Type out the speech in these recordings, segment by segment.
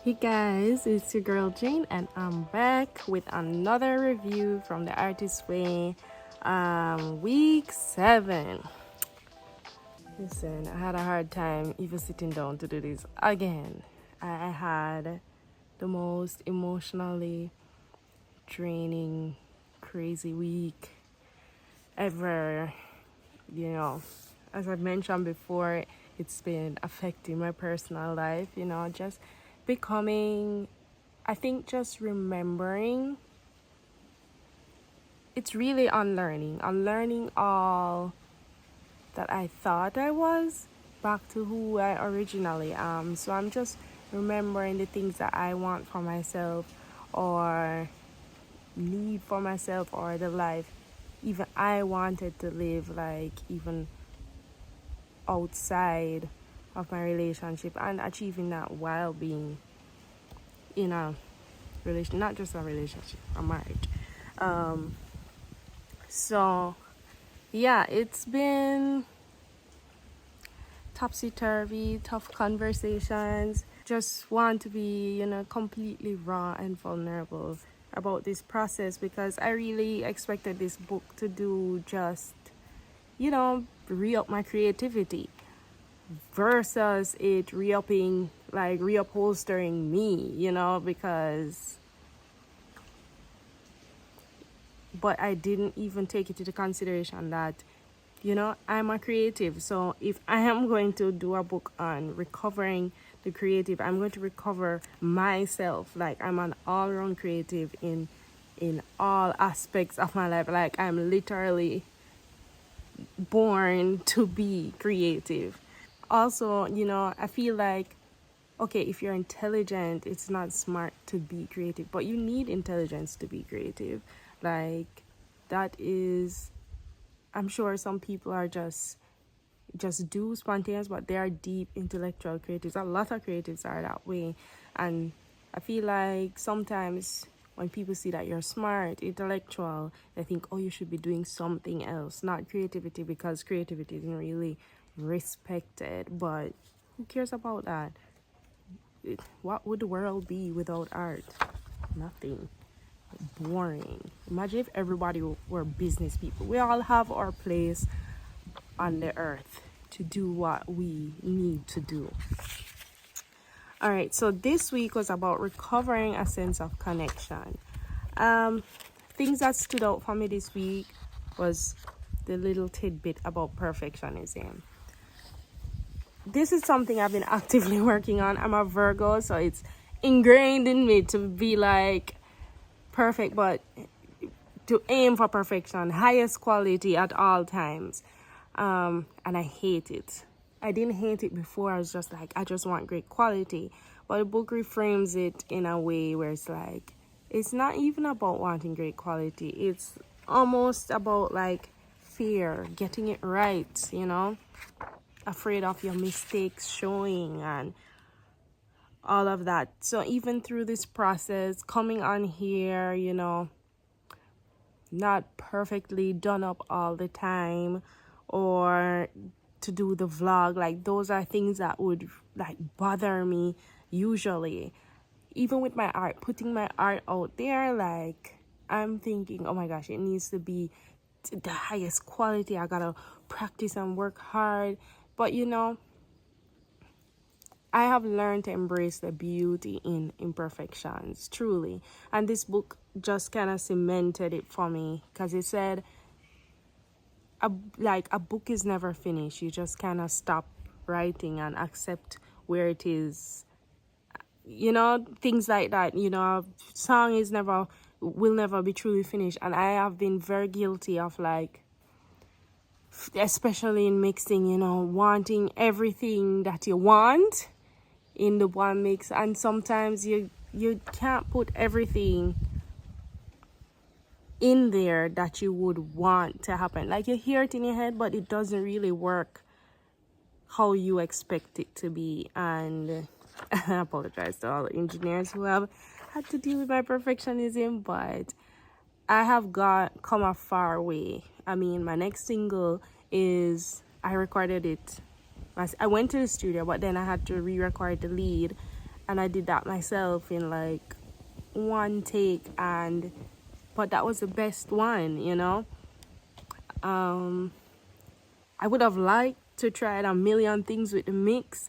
Hey guys, it's your girl Jane, and I'm back with another review from the Artist Way, week 7. Listen, I had a hard time even sitting down to do this again. I had the most emotionally draining, crazy week ever. You know, as I mentioned before, it's been affecting my personal life, just becoming, I think, just remembering. It's really unlearning all that I thought I was back to who I originally am. So I'm just remembering the things that I want for myself or need for myself, or the life even I wanted to live, like even outside of my relationship, and achieving that while being in a relation, not just a relationship, a marriage. So yeah, it's been topsy-turvy, tough conversations. Just want to be, completely raw and vulnerable about this process, because I really expected this book to do just, re-up my creativity versus it re-upping, like reupholstering me, because but I didn't even take it into consideration that, I'm a creative. So if I am going to do a book on recovering the creative, I'm going to recover myself. Like, I'm an all-round creative in all aspects of my life. Like, I'm literally born to be creative. Also, I feel like, okay, if you're intelligent, it's not smart to be creative, but you need intelligence to be creative. Like, that is, I'm sure some people are just do spontaneous, but they are deep intellectual creatives. A lot of creatives are that way. And I feel like sometimes when people see that you're smart, intellectual, they think, oh, you should be doing something else, not creativity, because creativity isn't really respected. But who cares about that? What would the world be without art? Nothing. Boring. Imagine if everybody were business people. We all have our place on the earth to do what we need to do. All right, so this week was about recovering a sense of connection. Things that stood out for me this week was the little tidbit about perfectionism. This is something I've been actively working on. I'm a Virgo, so it's ingrained in me to be like perfect, but to aim for perfection, highest quality at all times. And I hate it. I didn't hate it before. I was just like, I just want great quality. But the book reframes it in a way where it's like, it's not even about wanting great quality. It's almost about like fear, getting it right, afraid of your mistakes showing and all of that. So even through this process, coming on here, not perfectly done up all the time, or to do the vlog, like those are things that would like bother me usually. Even with my art, putting my art out there, like I'm thinking, oh my gosh, it needs to be the highest quality. I gotta practice and work hard. But I have learned to embrace the beauty in imperfections, truly. And this book just kind of cemented it for me, because it said a book is never finished. You just kind of stop writing and accept where it is. Things like that. A song will never be truly finished. And I have been very guilty of, like, especially in mixing, wanting everything that you want in the one mix, and sometimes you can't put everything in there that you would want to happen. Like, you hear it in your head, but it doesn't really work how you expect it to be. And I apologize to all the engineers who have had to deal with my perfectionism, but I have come a far way. I mean, my next single is, I recorded it. I went to the studio, but then I had to re-record the lead and I did that myself in like one take, but that was the best one, you know. I would have liked to try a million things with the mix,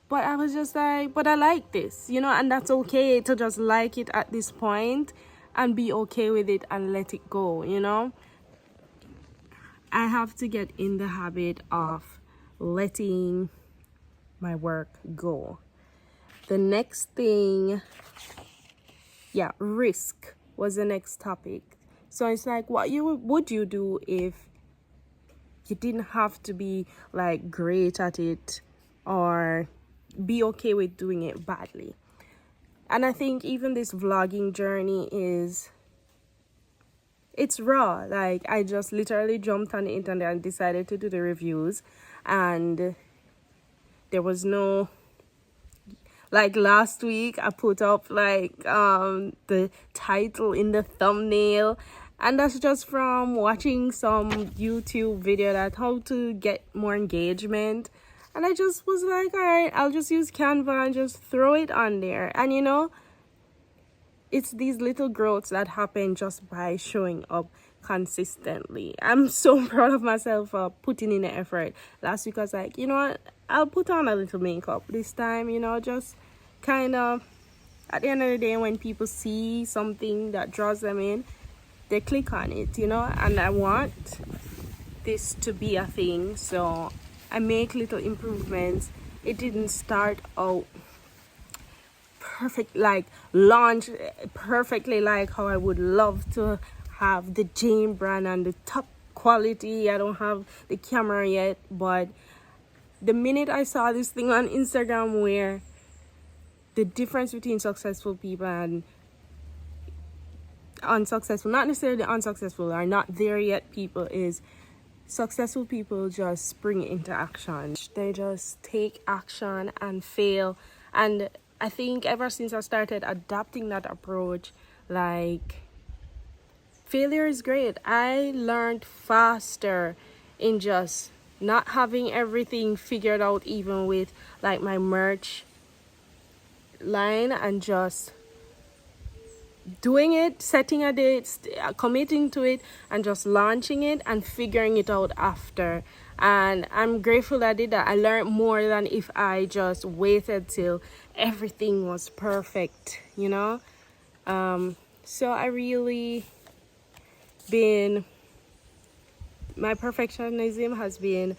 but I was just like, but I like this, you know, and that's okay to just like it at this point and be okay with it and let it go, you know. I have to get in the habit of letting my work go. The next thing, yeah, risk was the next topic. So it's like, what would you do if you didn't have to be like great at it or be okay with doing it badly? And I think even this vlogging journey it's raw. Like, I just literally jumped on the internet and decided to do the reviews, and there was no, like, last week I put up like the title in the thumbnail, and that's just from watching some YouTube video that how to get more engagement. And I just was like, all right, I'll just use Canva and just throw it on there. And you know, it's these little growths that happen just by showing up consistently. I'm so proud of myself for putting in the effort. Last week I was like, you know what, I'll put on a little makeup this time, you know, just kind of, at the end of the day, when people see something that draws them in, they click on it, you know. And I want this to be a thing, so I make little improvements. It didn't start out perfect, like launch perfectly like how I would love to have the Jane brand and the top quality. I don't have the camera yet, but the minute I saw this thing on Instagram where the difference between successful people and unsuccessful, not necessarily unsuccessful or not there yet people, is successful people just spring into action. They just take action and fail. And I think ever since I started adopting that approach, like, failure is great. I learned faster in just not having everything figured out, even with like my merch line, and just doing it, setting a date, committing to it, and just launching it and figuring it out after. And I'm grateful that I did that. I learned more than if I just waited till everything was perfect, you know. So I really my perfectionism has been,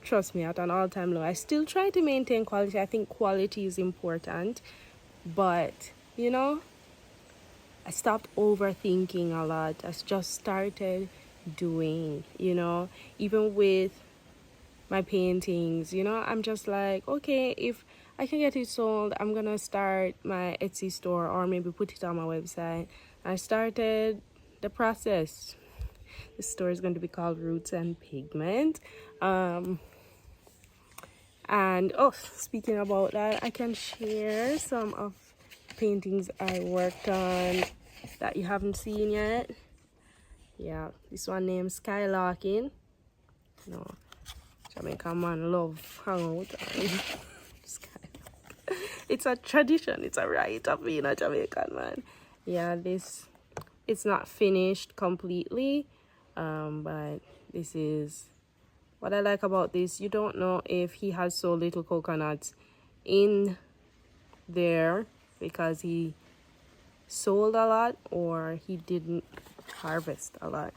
trust me, at an all-time low. I still try to maintain quality. I think quality is important, but you know, I stopped overthinking a lot. I just started doing, you know, even with my paintings, you know, I'm just like, okay, if I can get it sold, I'm gonna start my Etsy store or maybe put it on my website. I started the process. The store is going to be called Roots and Pigment. And oh, speaking about that, I can share some of paintings I worked on that you haven't seen yet. Yeah, this one named Skylarking. No, Jamaican man love hang out and skylark. It's a tradition, it's a right of being a Jamaican man. Yeah, it's not finished completely, but this is what I like about this. You don't know if he has so little coconuts in there because he sold a lot or he didn't harvest a lot.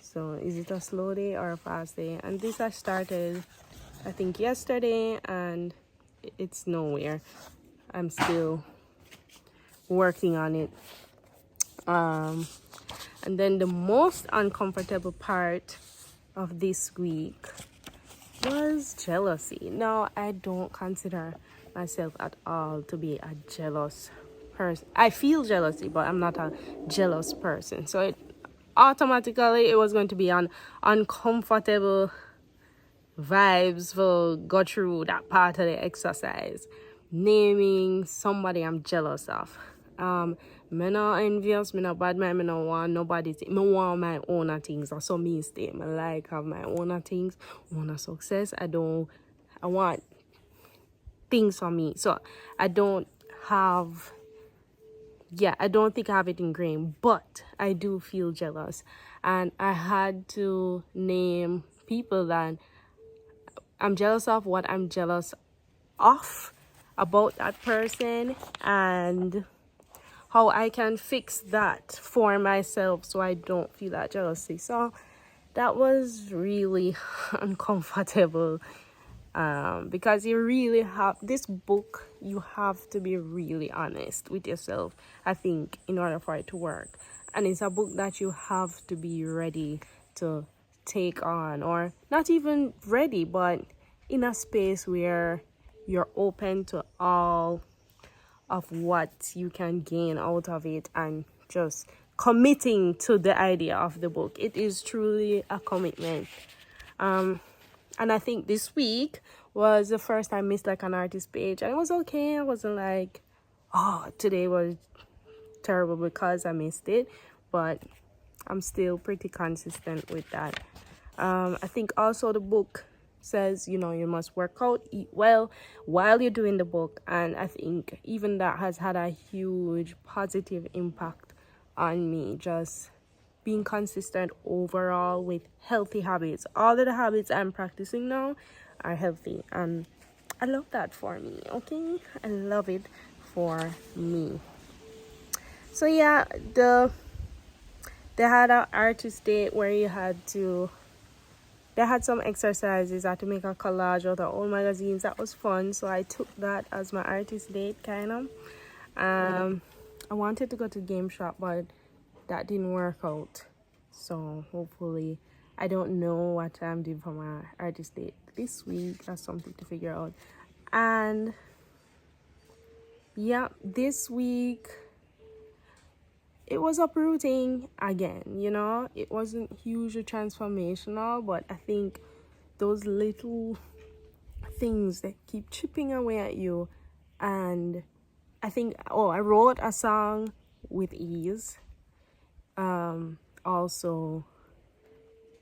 So is it a slow day or a fast day? And this I started, I think, yesterday, and it's nowhere. I'm still working on it. And then the most uncomfortable part of this week was jealousy. Now, I don't consider myself at all to be a jealous person. I feel jealousy, but I'm not a jealous person. So it was going to be an uncomfortable vibes for go through that part of the exercise, naming somebody I'm jealous of. Me not envious, me not bad man, me not want nobody. Me want my own things. That's so me stay. Me like have my own things, own success. I want things for me. So I don't have, yeah, I don't think I have it ingrained, but I do feel jealous. And I had to name people that I'm jealous of, what I'm jealous of about that person, and how I can fix that for myself so I don't feel that jealousy. So that was really uncomfortable, because you really have this book, you have to be really honest with yourself, I think, in order for it to work. And it's a book that you have to be ready to take on, or not even ready, but in a space where you're open to all of what you can gain out of it, and just committing to the idea of the book. It is truly a commitment. And I think this week was the first time I missed like an artist page, and it was okay. I wasn't like, oh, today was terrible because I missed it, but I'm still pretty consistent with that. I think also the book says, you know, you must work out, eat well while you're doing the book, and I think even that has had a huge positive impact on me, just being consistent overall with healthy habits. All of the habits I'm practicing now are healthy, and I love that for me. Okay, I love it for me. So yeah, they had an artist date where you had to, they had some exercises. I had to make a collage of the old magazines. That was fun, so I took that as my artist date, kind of. I wanted to go to game shop, but that didn't work out. So hopefully, I don't know what I'm doing for my artist date this week. That's something to figure out. And yeah, this week it was uprooting again. You know, it wasn't hugely transformational, but I think those little things that keep chipping away at you. And I think, oh, I wrote a song with ease. Also,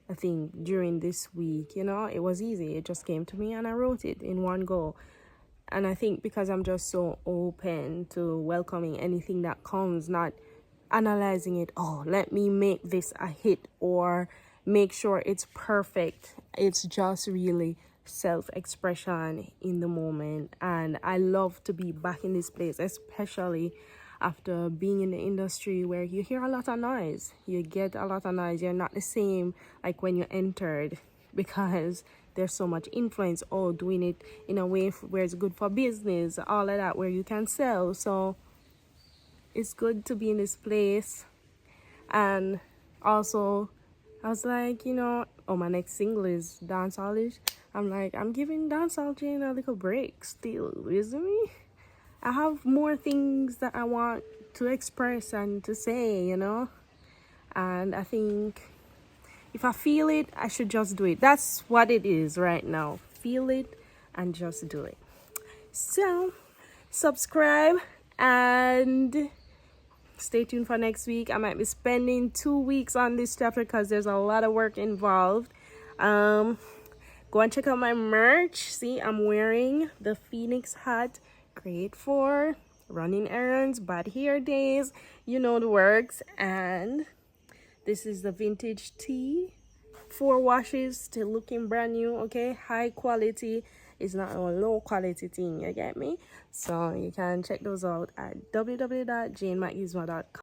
I think during this week, you know, it was easy. It just came to me and I wrote it in one go. And I think because I'm just so open to welcoming anything that comes, not analyzing it, oh, let me make this a hit or make sure it's perfect. It's just really self-expression in the moment. And I love to be back in this place, especially after being in the industry where you hear a lot of noise. You get a lot of noise. You're not the same like when you entered, because there's so much influence, oh, doing it in a way where it's good for business, all of that, where you can sell. So it's good to be in this place. And also, I was like, you know, oh, my next single is dancehall-ish. I'm like, I'm giving dancehall Jane a little break still, isn't me? I have more things that I want to express and to say, you know. And I think if I feel it, I should just do it. That's what it is right now. Feel it and just do it. So, subscribe and stay tuned for next week. I might be spending 2 weeks on this chapter because there's a lot of work involved. Go and check out my merch. See, I'm wearing the Phoenix hat. Great for running errands, bad hair days. You know the works. And this is the vintage tee. 4 washes, still looking brand new. Okay, high quality. It's not a low quality thing, you get me? So you can check those out at www.janemacgizmo.com.